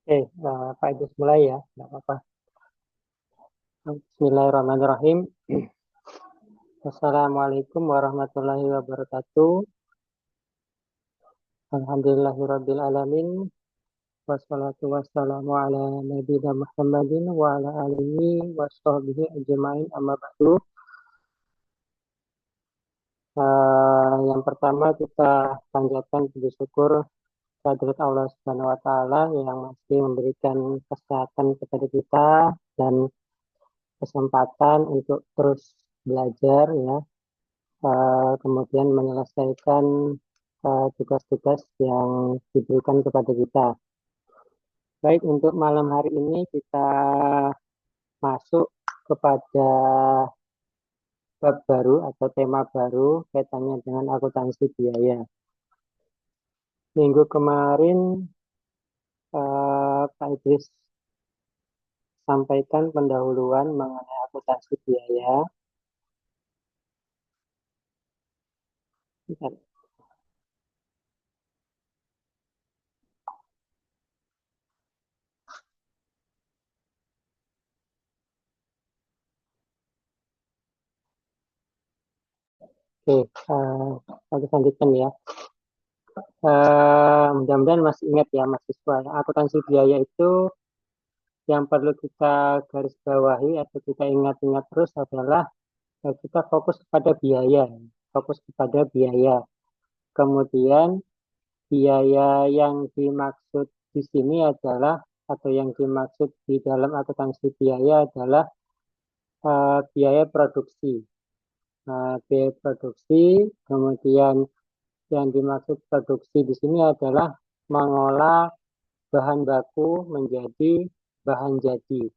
Pak Idris mulai ya, nggak apa-apa. Bismillahirrahmanirrahim. Assalamualaikum warahmatullahi wabarakatuh. Alhamdulillahirabbil alamin. Wassalatu wassalamu ala nabiyina Muhammadin wa ala alihi washabbihi ajmain amma ba'du. Yang pertama kita panjatkan puji syukur kehadirat Allah Subhanahu wa taala yang masih memberikan kesehatan kepada kita dan kesempatan untuk terus belajar ya, kemudian menyelesaikan tugas-tugas yang diberikan kepada kita. Baik, untuk malam hari ini kita masuk kepada bab baru atau tema baru kaitannya dengan akuntansi biaya. Minggu kemarin Pak Idris sampaikan pendahuluan mengenai akuntansi biaya. Oke, aku lanjutkan ya. Mudah-mudahan masih ingat ya mahasiswa. Akuntansi biaya itu yang perlu kita garis bawahi atau kita ingat-ingat terus adalah kita fokus pada biaya, fokus kepada biaya. Kemudian biaya yang dimaksud di sini adalah atau yang dimaksud di dalam akuntansi biaya adalah biaya produksi. Biaya produksi, kemudian yang dimaksud produksi di sini adalah mengolah bahan baku menjadi bahan jadi.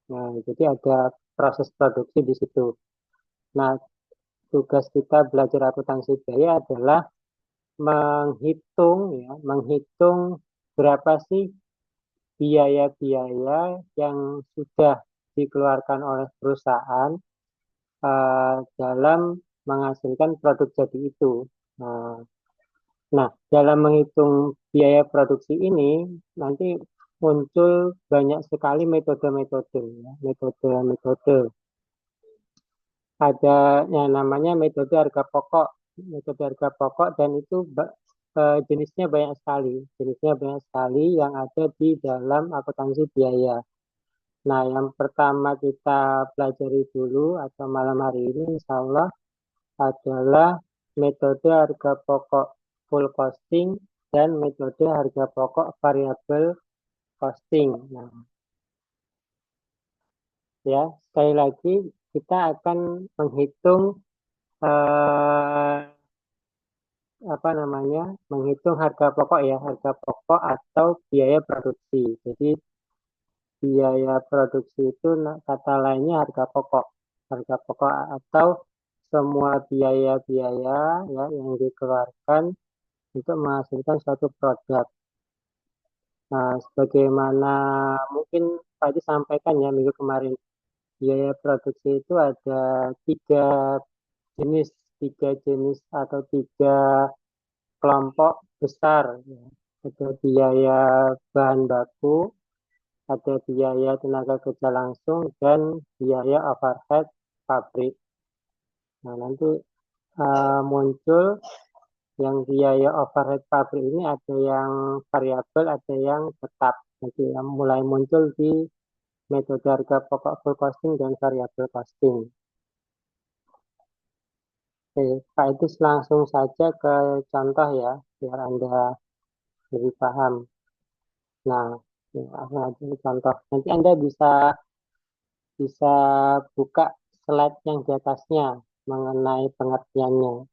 Nah, jadi ada proses produksi di situ. Nah, tugas kita belajar akuntansi biaya adalah menghitung berapa sih biaya-biaya yang sudah dikeluarkan oleh perusahaan dalam menghasilkan produk jadi itu. Nah, dalam menghitung biaya produksi ini nanti muncul banyak sekali metode-metode, ya, metode-metode. Ada yang namanya metode harga pokok, dan itu jenisnya banyak sekali yang ada di dalam akuntansi biaya. Nah, yang pertama kita pelajari dulu atau malam hari ini insya Allah adalah metode harga pokok full costing dan metode harga pokok variable costing. Nah, ya, sekali lagi kita akan menghitung menghitung harga pokok atau biaya produksi. Jadi biaya produksi itu kata lainnya harga pokok atau semua biaya-biaya ya yang dikeluarkan untuk menghasilkan suatu produk. Nah, sebagaimana mungkin Pak sampaikan ya minggu kemarin, biaya produksi itu ada jenis, tiga jenis atau tiga kelompok besar. Ya. Ada biaya bahan baku, ada biaya tenaga kerja langsung, dan biaya overhead pabrik. Nah, nanti muncul yang biaya overhead pabrik ini ada yang variabel, ada yang tetap. Nanti yang mulai muncul di metode harga pokok full costing dan variable costing. Oke, Pak itu langsung saja ke contoh ya, biar Anda lebih paham. Nah, aku ngaji contoh. Nanti Anda bisa buka slide yang di atasnya mengenai pengertiannya.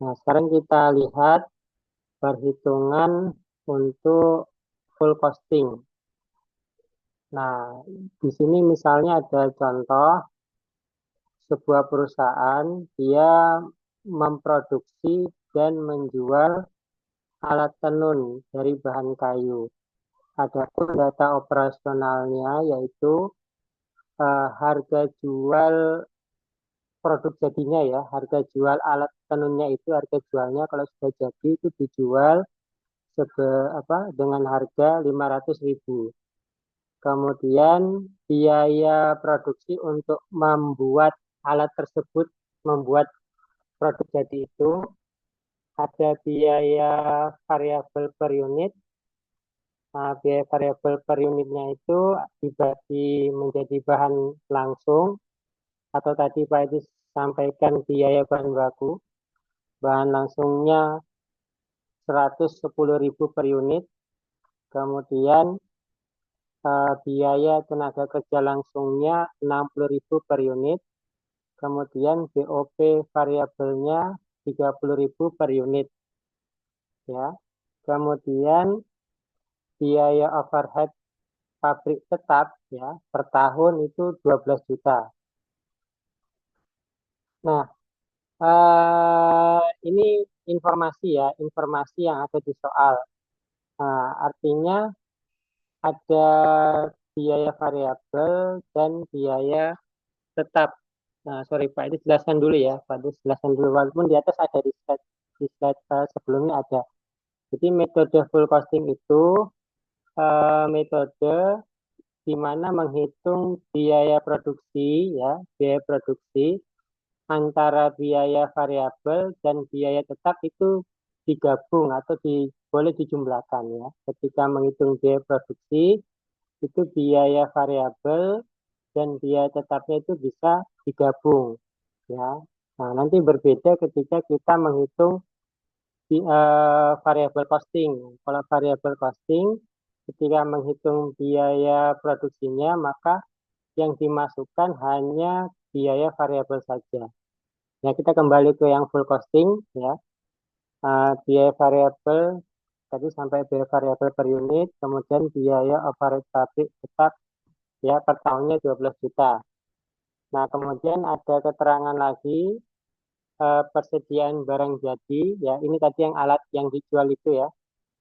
Nah, sekarang kita lihat perhitungan untuk full costing. Nah, di sini misalnya ada contoh sebuah perusahaan dia memproduksi dan menjual alat tenun dari bahan kayu. Adapun data operasionalnya yaitu harga jual produk jadinya ya, harga jual alat tenunnya itu harga jualnya kalau sudah jadi itu dijual dengan harga 500.000. Kemudian biaya produksi untuk membuat alat tersebut, membuat produk jadi itu, ada biaya variabel per unit. Nah, biaya variabel per unitnya itu dibagi menjadi bahan langsung, atau tadi Pak Edi sampaikan biaya bahan baku. Bahan langsungnya 110.000 per unit. Kemudian biaya tenaga kerja langsungnya 60.000 per unit. Kemudian BOP variabelnya 30.000 per unit. Ya. Kemudian biaya overhead pabrik tetap ya per tahun itu 12 juta. Nah, ini informasi ya, informasi yang ada di soal. Nah, artinya ada biaya variabel dan biaya tetap. Nah, sorry Pak, itu jelaskan dulu ya. Pak, itu jelaskan dulu. Walaupun di atas ada di slide sebelumnya ada. Jadi metode full costing itu metode di mana menghitung biaya produksi ya, biaya produksi antara biaya variabel dan biaya tetap itu digabung atau boleh dijumlahkan ya. Ketika menghitung biaya produksi itu biaya variabel dan biaya tetapnya itu bisa digabung ya. Nah, nanti berbeda ketika kita menghitung variabel costing. Kalau variabel costing ketika menghitung biaya produksinya maka yang dimasukkan hanya biaya variabel saja. Nah, kita kembali ke yang full costing ya. Biaya variabel tadi sampai biaya variabel per unit, kemudian biaya overhead pabrik tetap ya per tahunnya 12 juta. Nah, kemudian ada keterangan lagi persediaan barang jadi ya. Ini tadi yang alat yang dijual itu ya.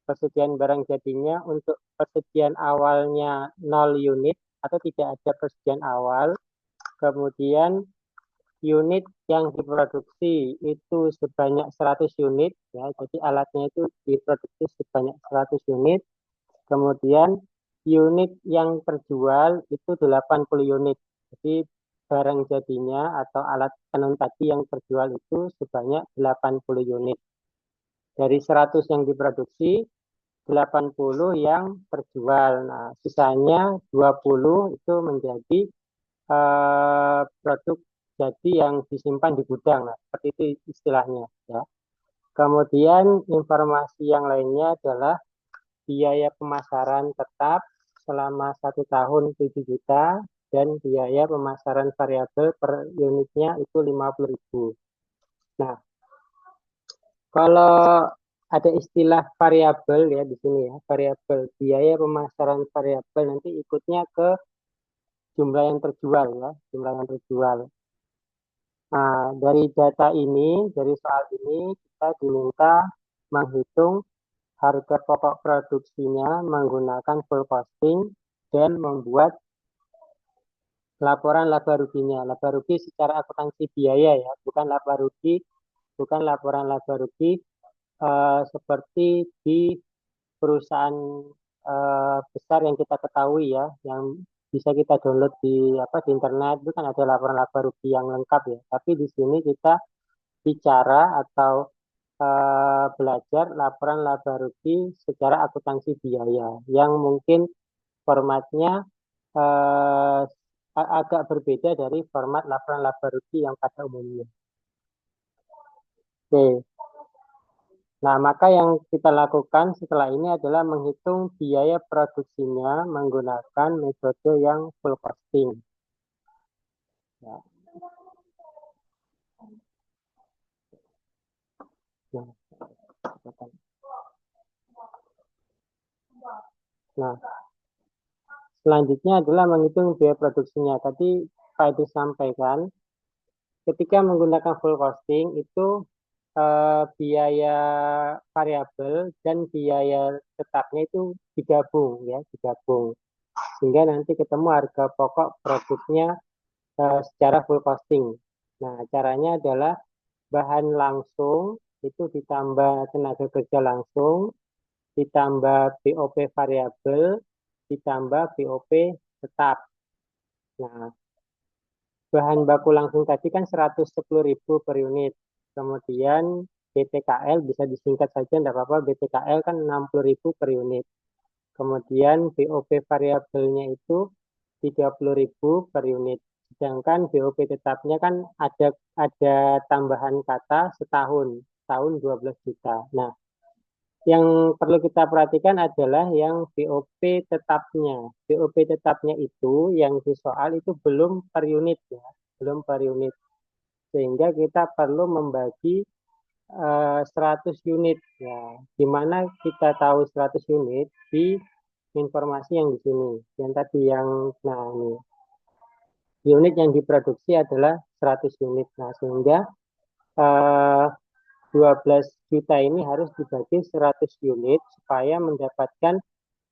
Persediaan barang jadinya untuk persediaan awalnya 0 unit atau tidak ada persediaan awal. Kemudian unit yang diproduksi itu sebanyak 100 unit ya. Jadi alatnya itu diproduksi sebanyak 100 unit. Kemudian unit yang terjual itu 80 unit. Jadi barang jadinya atau alat tenun tadi yang terjual itu sebanyak 80 unit. Dari 100 yang diproduksi, 80 yang terjual. Nah, sisanya 20 itu menjadi produk jadi yang disimpan di gudang. Nah, seperti itu istilahnya ya. Kemudian informasi yang lainnya adalah biaya pemasaran tetap selama 1 tahun 7 juta dan biaya pemasaran variabel per unitnya itu 50.000. Nah, kalau ada istilah variabel ya di sini ya, variabel biaya pemasaran variabel nanti ikutnya ke jumlah yang terjual ya, jumlah yang terjual. Nah, dari data ini, dari soal ini kita diminta menghitung harga pokok produksinya menggunakan full costing dan membuat laporan laba ruginya. Laba rugi secara akuntansi biaya ya, bukan laba rugi, bukan laporan laba rugi seperti di perusahaan besar yang kita ketahui ya, yang bisa kita download di internet itu kan ada laporan laba rugi yang lengkap ya. Tapi di sini kita bicara atau belajar laporan laba rugi secara akuntansi biaya yang mungkin formatnya eh, agak berbeda dari format laporan laba rugi yang pada umumnya. Oke. Nah, maka yang kita lakukan setelah ini adalah menghitung biaya produksinya menggunakan metode yang full costing. Ya. Nah, selanjutnya adalah menghitung biaya produksinya. Tadi Pak Edi sampaikan, ketika menggunakan full costing itu biaya variabel dan biaya tetapnya itu digabung ya, digabung. Sehingga nanti ketemu harga pokok produknya secara full costing. Nah, caranya adalah bahan langsung itu ditambah tenaga kerja langsung ditambah BOP variabel, ditambah BOP tetap. Nah, bahan baku langsung tadi kan 110.000 per unit. Kemudian BTKL bisa disingkat saja, tidak apa-apa. BTKL kan 60.000 per unit. Kemudian BOP variabelnya itu 30.000 per unit. Sedangkan BOP tetapnya kan ada tambahan kata setahun, tahun 12 juta. Nah, yang perlu kita perhatikan adalah yang BOP tetapnya. BOP tetapnya itu yang di soal itu belum per unit ya, belum per unit. Sehingga kita perlu membagi 100 unit ya. Di mana kita tahu 100 unit di informasi yang di sini. Yang tadi yang nah ini unit yang diproduksi adalah 100 unit. Nah, sehingga eh, 12 juta ini harus dibagi 100 unit supaya mendapatkan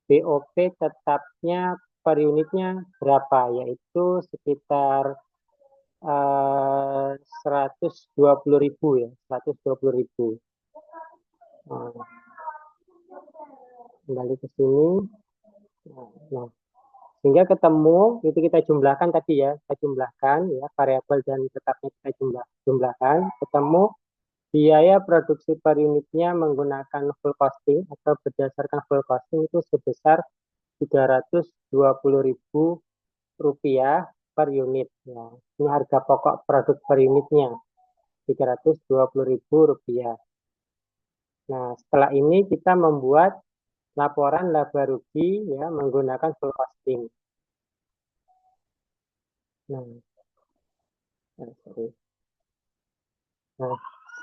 BOP tetapnya per unitnya berapa, yaitu sekitar 120.000 ya, 120.000. Nah, kembali ke sini. Nah, sehingga ketemu itu kita jumlahkan tadi ya, kita jumlahkan ya variabel dan tetapnya kita jumlahkan, ketemu biaya produksi per unitnya menggunakan full costing atau berdasarkan full costing itu sebesar 320.000 rupiah per unit. Ya. Ini harga pokok produk per unitnya, 320.000 rupiah. Nah, setelah ini kita membuat laporan laba rugi ya menggunakan full costing. Nah, nah,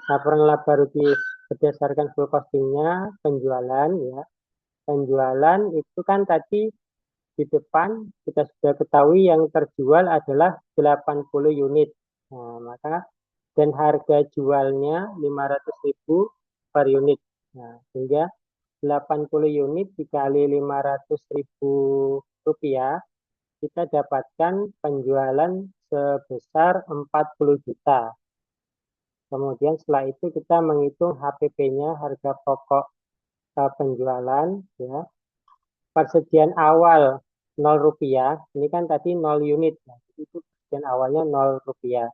laporan laba rugi berdasarkan full costingnya penjualan ya. Penjualan itu kan tadi di depan kita sudah ketahui yang terjual adalah 80 unit. Nah, maka dan harga jualnya 500.000 per unit. Nah, sehingga 80 unit dikali 500.000 rupiah, kita dapatkan penjualan sebesar 40 juta. Kemudian setelah itu kita menghitung HPP-nya, harga pokok penjualan, ya. Persediaan awal 0 rupiah, ini kan tadi 0 unit, ya. Itu persediaan awalnya 0 rupiah.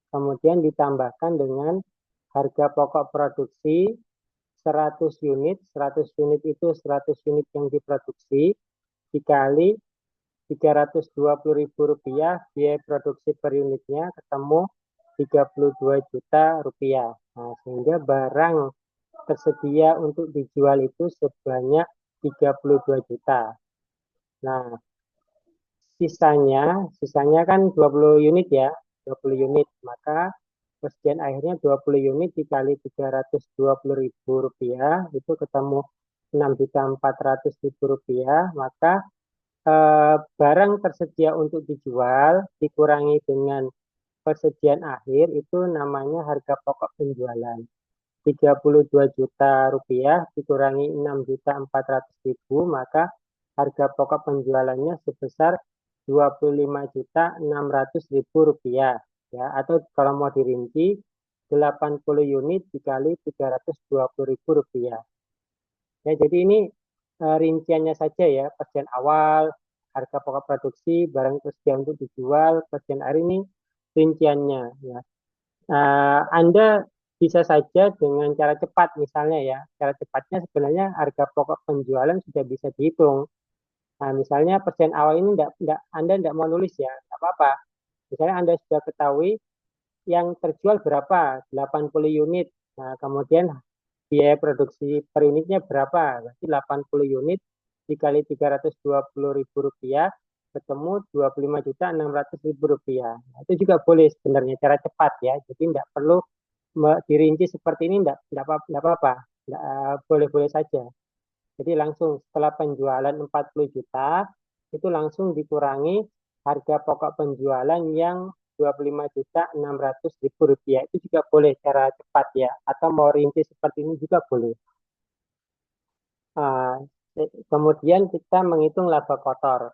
Kemudian ditambahkan dengan harga pokok produksi 100 unit, 100 unit itu 100 unit yang diproduksi, dikali 320.000 rupiah, biaya produksi per unitnya ketemu 32 juta rupiah. Nah, sehingga barang tersedia untuk dijual itu sebanyak 32 juta. Nah, sisanya kan 20 unit ya, 20 unit. Maka persediaan akhirnya 20 unit dikali 320.000 rupiah, itu ketemu 6.400.000 rupiah. Maka barang tersedia untuk dijual dikurangi dengan persediaan akhir itu namanya harga pokok penjualan. 32 juta rupiah dikurangi 6.400.000, maka harga pokok penjualannya sebesar 25.600.000 rupiah. Ya, atau kalau mau dirinci 80 unit dikali 320.000 rupiah. Ya, jadi ini rinciannya saja ya, persediaan awal, harga pokok produksi, barang tersedia untuk dijual, persediaan akhir ini rinciannya. Ya. Anda bisa saja dengan cara cepat misalnya ya, cara cepatnya sebenarnya harga pokok penjualan sudah bisa dihitung. Nah, misalnya persediaan awal ini Anda tidak mau nulis ya, tidak apa-apa. Misalnya Anda sudah ketahui yang terjual berapa, 80 unit. Nah, kemudian biaya produksi per unitnya berapa? Berarti 80 unit dikali 320.000 rupiah ketemu 25.600.000 rupiah. Nah, itu juga boleh sebenarnya cara cepat ya. Jadi tidak perlu dirinci seperti ini, tidak apa-apa. Boleh-boleh saja. Jadi langsung setelah penjualan 40 juta, itu langsung dikurangi harga pokok penjualan yang 25.600.000 rupiah. Itu juga boleh cara cepat ya. Atau mau rinci seperti ini juga boleh. Uh, Kemudian kita menghitung laba kotor.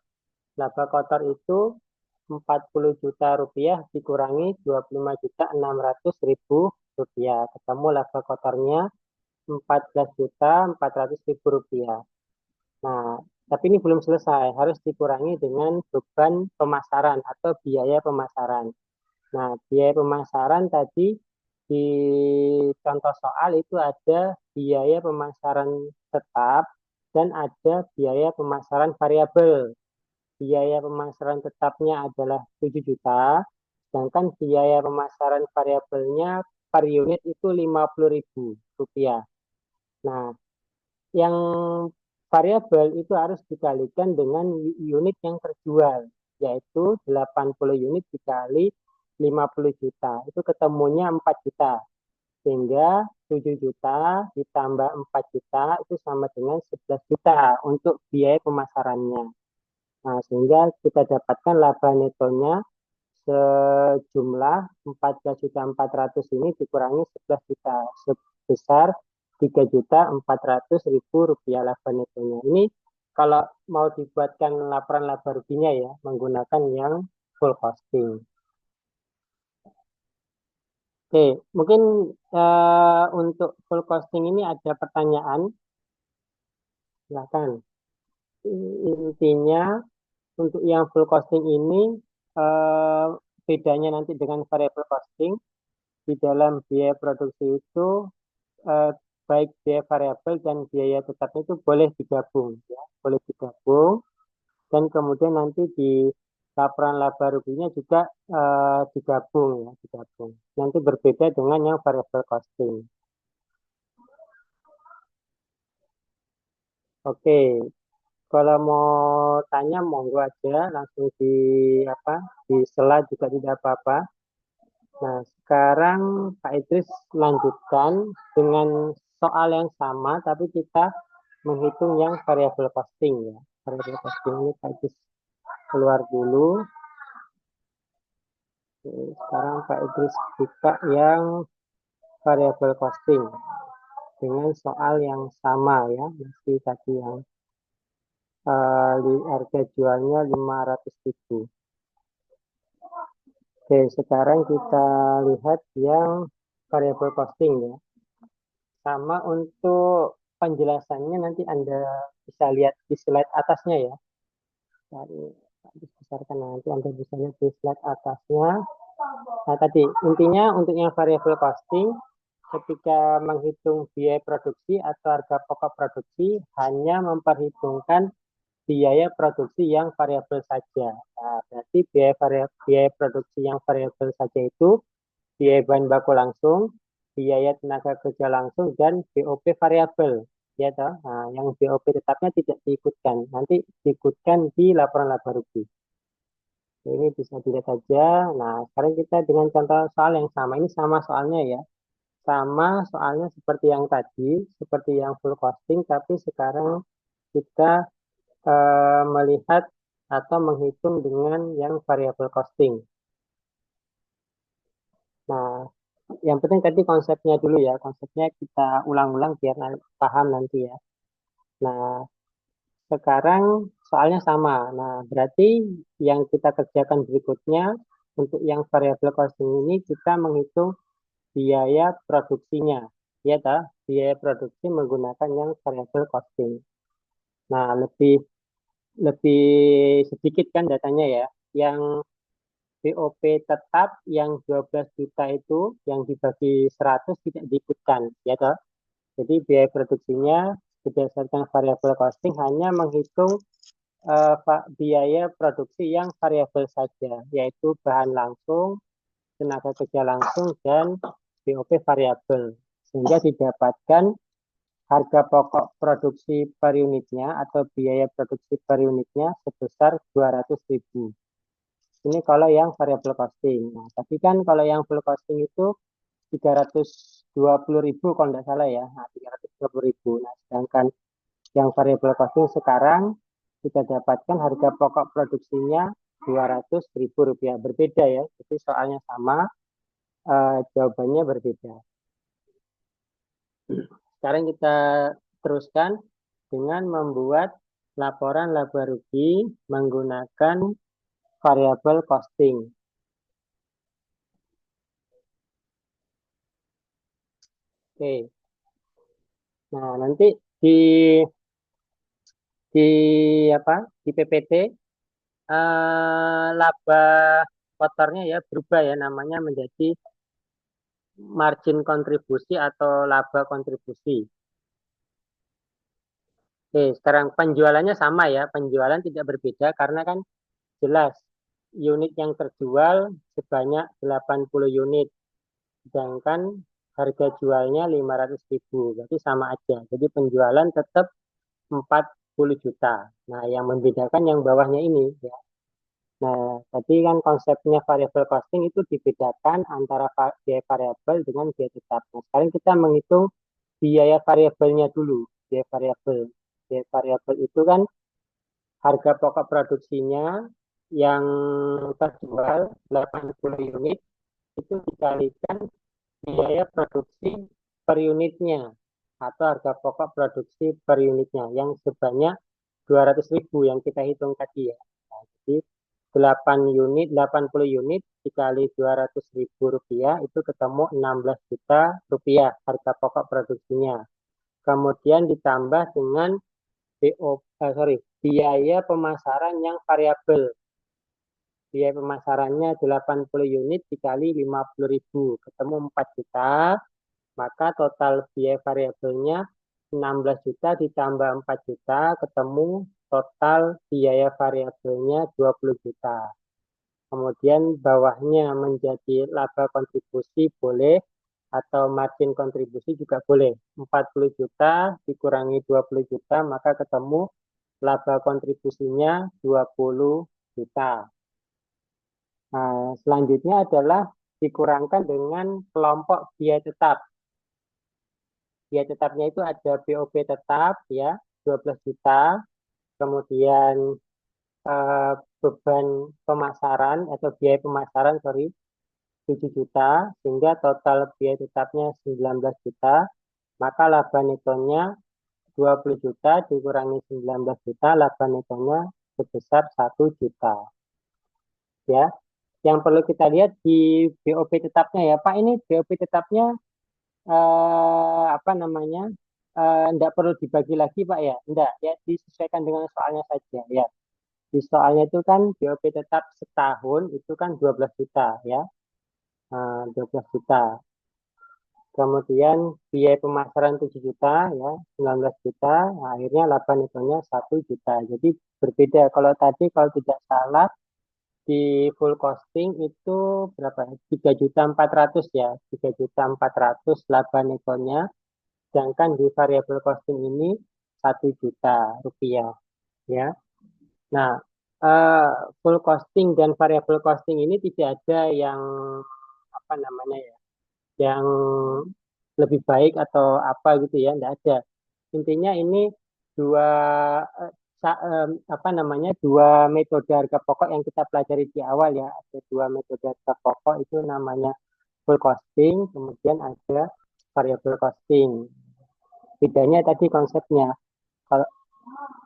Laba kotor itu 40 juta rupiah dikurangi 25.600.000 rupiah. Ketemu laba kotornya Rp14.400.000. Nah, tapi ini belum selesai, harus dikurangi dengan beban pemasaran atau biaya pemasaran. Nah, biaya pemasaran tadi di contoh soal itu ada biaya pemasaran tetap dan ada biaya pemasaran variabel. Biaya pemasaran tetapnya adalah 7 juta, sedangkan biaya pemasaran variabelnya per unit itu Rp50.000. Nah, yang variabel itu harus dikalikan dengan unit yang terjual, yaitu 80 unit dikali 50 juta. Itu ketemunya 4 juta. Sehingga 7 juta ditambah 4 juta itu sama dengan 11 juta untuk biaya pemasarannya. Nah, sehingga kita dapatkan laba netonya sejumlah 14.400 ini dikurangi 11 juta sebesar 3.400.000 rupiah laba netonya. Ini kalau mau dibuatkan laporan laba ruginya ya menggunakan yang full costing. Oke, mungkin untuk full costing ini ada pertanyaan, silakan. Intinya untuk yang full costing ini eh, bedanya nanti dengan variable costing di dalam biaya produksi itu eh, baik biaya variabel dan biaya tetap itu boleh digabung ya, boleh digabung dan kemudian nanti di laporan laba ruginya juga digabung ya, digabung. Nanti berbeda dengan yang variable costing. Oke, kalau mau tanya monggo aja langsung di apa di slide juga tidak apa-apa. Nah, sekarang Pak Idris lanjutkan dengan soal yang sama, tapi kita menghitung yang variable costing ya. Variable costing ini Pak Idris keluar dulu. Oke, sekarang Pak Idris buka yang variable costing dengan soal yang sama ya, masih tadi yang harga jualnya 500.000. Oke, sekarang kita lihat yang variable costing ya. Sama untuk penjelasannya nanti Anda bisa lihat di slide atasnya ya. Dari dibesarkan nanti Anda bisa lihat di slide atasnya. Nah, tadi intinya untuk yang variable costing ketika menghitung biaya produksi atau harga pokok produksi hanya memperhitungkan biaya produksi yang variabel saja. Nah, berarti biaya produksi yang variabel saja itu biaya bahan baku langsung, biaya tenaga kerja langsung, dan BOP variabel. Ya, toh? Nah, yang BOP tetapnya tidak diikutkan. Nanti diikutkan di laporan laba rugi. Ini bisa dilihat saja. Nah, sekarang kita dengan contoh soal yang sama. Ini sama soalnya ya. Sama soalnya seperti yang tadi, seperti yang full costing, tapi sekarang kita melihat atau menghitung dengan yang variable costing. Nah, yang penting tadi konsepnya dulu ya, konsepnya kita ulang-ulang biar paham nanti ya. Nah, sekarang soalnya sama. Nah, berarti yang kita kerjakan berikutnya untuk yang variable costing ini kita menghitung biaya produksinya. Ya, toh? Biaya produksi menggunakan yang variable costing. Nah, lebih lebih sedikit kan datanya ya. Yang BOP tetap yang 12 juta itu yang dibagi 100 tidak diikutkan, ya toh. Jadi biaya produksinya berdasarkan variabel costing hanya menghitung biaya produksi yang variabel saja, yaitu bahan langsung, tenaga kerja langsung, dan BOP variabel. Sehingga didapatkan harga pokok produksi per unitnya atau biaya produksi per unitnya sebesar 200.000. Ini kalau yang variable costing. Nah, tapi kan kalau yang full costing itu 320.000 kalau tidak salah ya. Nah, 320.000. Nah, sedangkan yang variable costing sekarang kita dapatkan harga pokok produksinya 200.000 rupiah. Berbeda ya. Jadi soalnya sama, jawabannya berbeda. Sekarang kita teruskan dengan membuat laporan laba rugi menggunakan variable costing. Oke, Nah, nanti di di apa? Di PPT laba kotornya ya berubah ya namanya menjadi margin kontribusi atau laba kontribusi. Oke, sekarang penjualannya sama ya, penjualan tidak berbeda karena kan jelas unit yang terjual sebanyak 80 unit, sedangkan harga jualnya 500.000, berarti sama aja. Jadi penjualan tetap 40 juta. Nah, yang membedakan yang bawahnya ini ya. Nah, tadi kan konsepnya variable costing itu dibedakan antara biaya variabel dengan biaya tetap. Nah, sekarang kita menghitung biaya variabelnya dulu. Biaya variabel. Biaya variabel itu kan harga pokok produksinya yang terjual 80 unit itu dikalikan biaya produksi per unitnya atau harga pokok produksi per unitnya yang sebanyak 200.000 yang kita hitung tadi ya. Nah, jadi 8 unit, 80 unit dikali 200.000 rupiah itu ketemu 16 juta rupiah harga pokok produksinya. Kemudian ditambah dengan biaya pemasaran yang variabel. Biaya pemasarannya 80 unit dikali 50.000 ketemu 4 juta, maka total biaya variabelnya 16 juta ditambah 4 juta ketemu total biaya variabelnya 20 juta. Kemudian bawahnya menjadi laba kontribusi boleh atau margin kontribusi juga boleh. 40 juta dikurangi 20 juta maka ketemu laba kontribusinya 20 juta. Nah, selanjutnya adalah dikurangkan dengan kelompok biaya tetap. Biaya tetapnya itu ada BOP tetap ya 12 juta, kemudian eh, beban pemasaran atau biaya pemasaran 7 juta sehingga total biaya tetapnya 19 juta, maka laba netonya 20 juta dikurangi 19 juta, laba netonya sebesar 1 juta. Ya, yang perlu kita lihat di BOP tetapnya ya, Pak, ini BOP tetapnya apa namanya? Enggak perlu dibagi lagi, Pak ya. Enggak, ya disesuaikan dengan soalnya saja ya. Di soalnya itu kan BOP tetap setahun itu kan 12 juta ya. 12 juta. Kemudian biaya pemasaran 7 juta ya, 19 juta. Nah, akhirnya laba netonya 1 juta. Jadi berbeda. Kalau tadi kalau tidak salah di full costing itu berapa? 3.400.000 ya. 3.400.000 laba netonya. Sedangkan di variable costing ini 1 juta rupiah ya. Nah, eh, full costing dan variable costing ini tidak ada yang apa namanya ya, yang lebih baik atau apa gitu ya, tidak ada. Intinya ini dua apa namanya dua metode harga pokok yang kita pelajari di awal ya. Ada dua metode harga pokok itu namanya full costing, kemudian ada variable costing. Bedanya tadi konsepnya. Kalau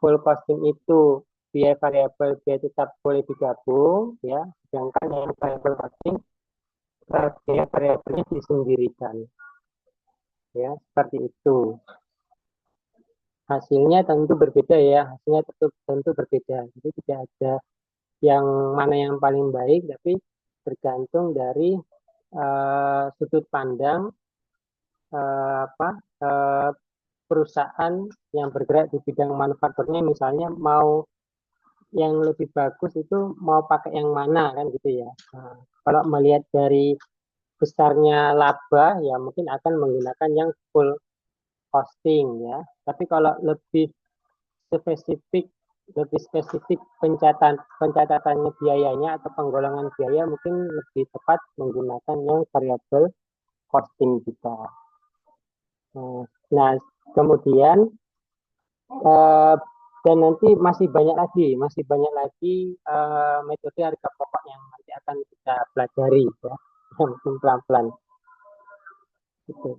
full costing itu biaya variabel biaya tetap boleh digabung ya, sedangkan yang variable costing biaya variabelnya disendirikan ya, seperti itu. Hasilnya tentu berbeda ya, hasilnya tentu berbeda. Jadi tidak ada yang mana yang paling baik, tapi tergantung dari sudut pandang apa uh, perusahaan yang bergerak di bidang manufakturnya, misalnya mau yang lebih bagus itu mau pakai yang mana kan gitu ya. Nah, kalau melihat dari besarnya laba ya mungkin akan menggunakan yang full costing ya. Tapi kalau spesifik lebih spesifik pencatatannya biayanya atau penggolongan biaya mungkin lebih tepat menggunakan yang variabel costing juga. Nah, kemudian eh, dan nanti masih banyak lagi metode harga pokok yang nanti akan kita pelajari ya, mungkin pelan-pelan. Gitu.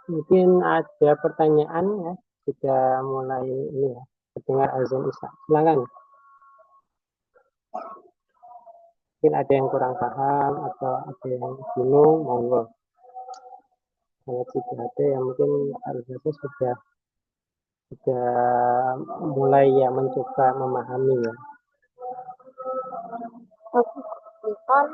Mungkin ada pertanyaan ya, sudah mulai ini ya, terdengar azan isya. Silakan. Mungkin ada yang kurang paham atau ada yang bingung, monggo. Kalau tidak ada ya mungkin harusnya sudah mulai ya mencoba memahami ya. Oke, kan